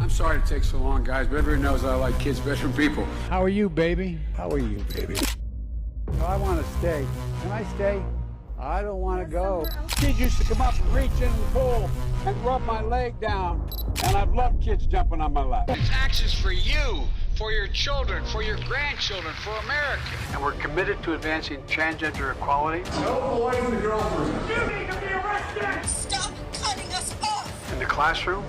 I'm sorry it takes so long, guys, but everyone knows I like kids better than people. How are you, baby? How are you, baby? I want to stay. Can I stay? I don't want to go. Kids used to come up and reach in the pool and rub my leg down. And I've loved kids jumping on my lap. It's actions for you, for your children, for your grandchildren, for America. And we're committed to advancing transgender equality. No boys and girls. You need to be arrested! Stop cutting us off! In the classroom,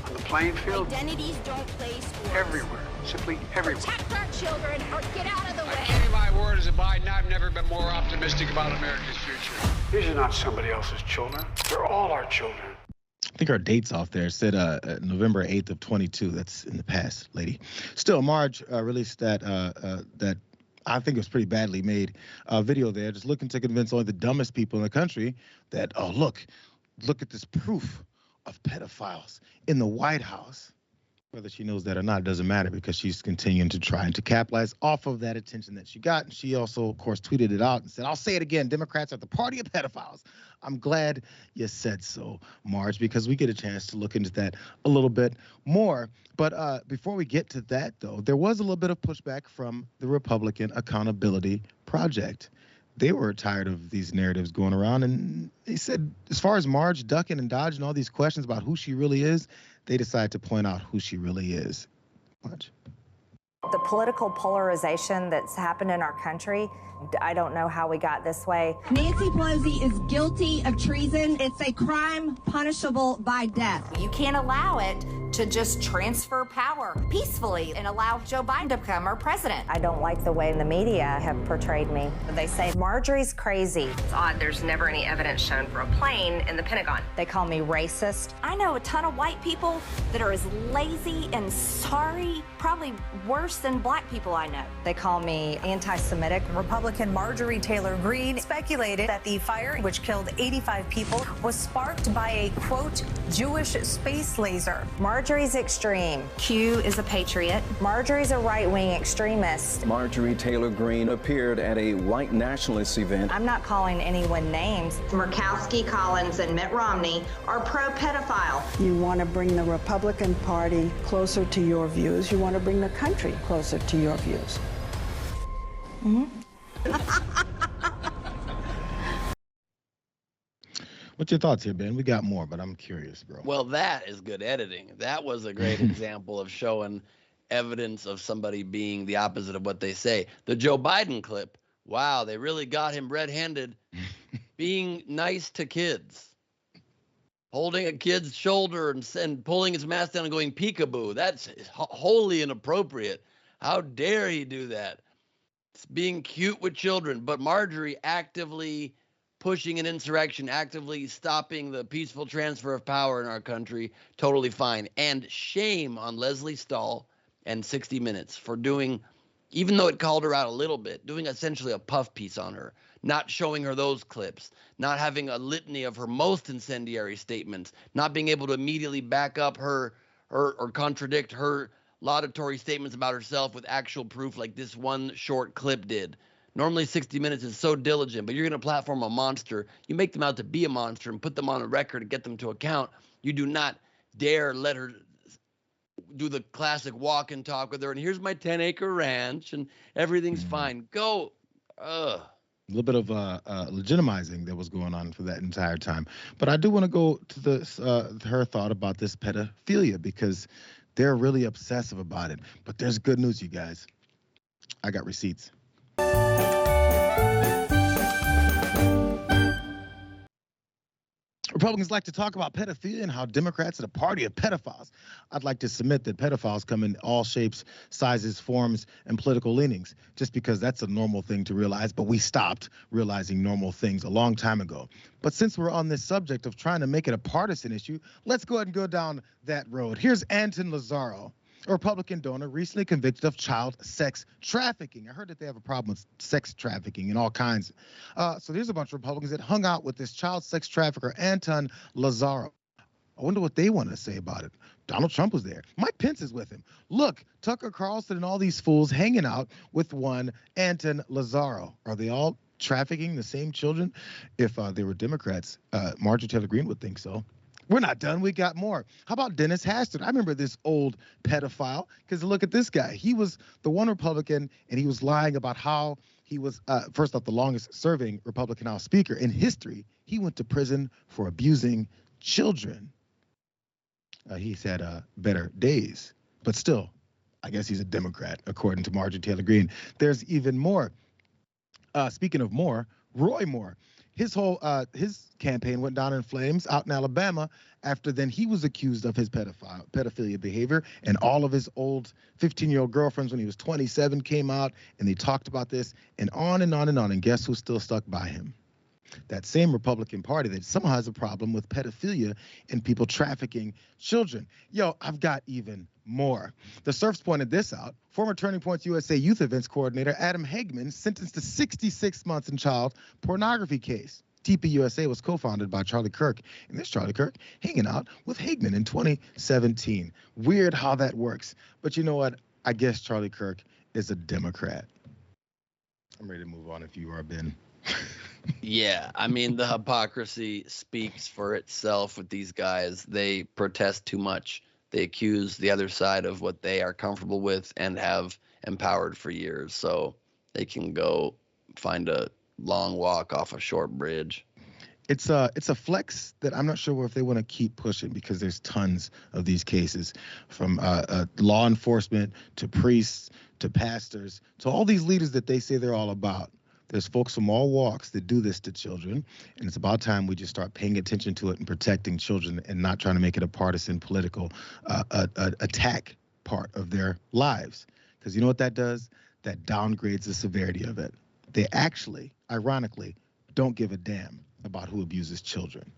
on the playing field. Identities don't play sports. Everywhere. Simply everywhere. Protect our children or get out of the way. I give you my word as a Biden, I've never been more optimistic about America's future. These are not somebody else's children. They're all our children. I think our date's off there. It said November 8th of 22. That's in the past, lady. Still, Marge released that I think it was pretty badly made video there, just looking to convince only the dumbest people in the country that, oh, look at this proof of pedophiles in the White House. Whether she knows that or not, it doesn't matter because she's continuing to try and to capitalize off of that attention that she got. And she also, of course, tweeted it out and said, I'll say it again, Democrats are the party of pedophiles. I'm glad you said so, Marge, because we get a chance to look into that a little bit more. But before we get to that, though, there was a little bit of pushback from the Republican Accountability Project. They were tired of these narratives going around, and they said, as far as Marge ducking and dodging all these questions about who she really is, they decided to point out who she really is. Watch. The political polarization that's happened in our country, I don't know how we got this way. Nancy Pelosi is guilty of treason. It's a crime punishable by death. You can't allow it to just transfer power peacefully and allow Joe Biden to become our president. I don't like the way the media have portrayed me. They say Marjorie's crazy. It's odd there's never any evidence shown for a plane in the Pentagon. They call me racist. I know a ton of white people that are as lazy and sorry, probably worse than black people I know. They call me anti-Semitic. Republican Marjorie Taylor Greene speculated that the fire, which killed 85 people, was sparked by a, quote, Jewish space laser. Marjorie's extreme. Q is a patriot. Marjorie's a right-wing extremist. Marjorie Taylor Greene appeared at a white nationalist event. I'm not calling anyone names. Murkowski, Collins, and Mitt Romney are pro-pedophile. You want to bring the Republican Party closer to your views. You want to bring the country closer to your views. Mm-hmm. What's your thoughts here, Ben? We got more, but I'm curious, bro. Well, that is good editing. That was a great example of showing evidence of somebody being the opposite of what they say. The Joe Biden clip, wow, they really got him red-handed being nice to kids. Holding a kid's shoulder and pulling his mask down and going peekaboo. That's wholly inappropriate. How dare he do that? It's being cute with children, but Marjorie actively pushing an insurrection, actively stopping the peaceful transfer of power in our country, totally fine. And shame on Leslie Stahl and 60 Minutes for doing, even though it called her out a little bit, doing essentially a puff piece on her, not showing her those clips, not having a litany of her most incendiary statements, not being able to immediately back up her or contradict her laudatory statements about herself with actual proof like this one short clip did. Normally 60 Minutes is so diligent, but you're going to platform a monster. You make them out to be a monster and put them on a record and get them to account. You do not dare let her do the classic walk and talk with her. And here's my 10-acre ranch and everything's fine. Go. A little bit of legitimizing that was going on for that entire time. But I do want to go to this her thought about this pedophilia because they're really obsessive about it. But there's good news, you guys. I got receipts. Republicans like to talk about pedophilia and how Democrats are the party of pedophiles. I'd like to submit that pedophiles come in all shapes, sizes, forms, and political leanings, just because that's a normal thing to realize, but we stopped realizing normal things a long time ago. But since we're on this subject of trying to make it a partisan issue, let's go ahead and go down that road. Here's Anton Lazaro, a Republican donor recently convicted of child sex trafficking. I heard that they have a problem with sex trafficking and all kinds. So there's a bunch of Republicans that hung out with this child sex trafficker, Anton Lazaro. I wonder what they want to say about it. Donald Trump was there. Mike Pence is with him. Look, Tucker Carlson and all these fools hanging out with one Anton Lazaro. Are they all trafficking the same children? If they were Democrats, Marjorie Taylor Greene would think so. We're not done. We got more. How about Dennis Hastert? I remember this old pedophile because look at this guy. He was the one Republican, and he was lying about how he was, first off, the longest serving Republican House Speaker in history. He went to prison for abusing children. He's had better days, but still, I guess he's a Democrat, according to Marjorie Taylor Greene. There's even more. Speaking of more, Roy Moore. His campaign went down in flames out in Alabama after then he was accused of his pedophilia behavior, and all of his old 15-year-old girlfriends when he was 27 came out and they talked about this, and on and on and on. And guess who's still stuck by him? That same Republican Party that somehow has a problem with pedophilia and people trafficking children. Yo, I've got even more. The Surfs pointed this out. Former Turning Points USA Youth Events Coordinator Adam Hagman sentenced to 66 months in child pornography case. TPUSA was co-founded by Charlie Kirk, and there's Charlie Kirk hanging out with Hagman in 2017. Weird how that works. But you know what? I guess Charlie Kirk is a Democrat. I'm ready to move on if you are, Ben. Yeah, I mean, the hypocrisy speaks for itself with these guys. They protest too much. They accuse the other side of what they are comfortable with and have empowered for years. So they can go find a long walk off a short bridge. It's a flex that I'm not sure if they want to keep pushing because there's tons of these cases from law enforcement to priests to pastors to all these leaders that they say they're all about. There's folks from all walks that do this to children, and it's about time we just start paying attention to it and protecting children and not trying to make it a partisan political attack part of their lives. Because you know what that does? That downgrades the severity of it. They actually, ironically, don't give a damn about who abuses children.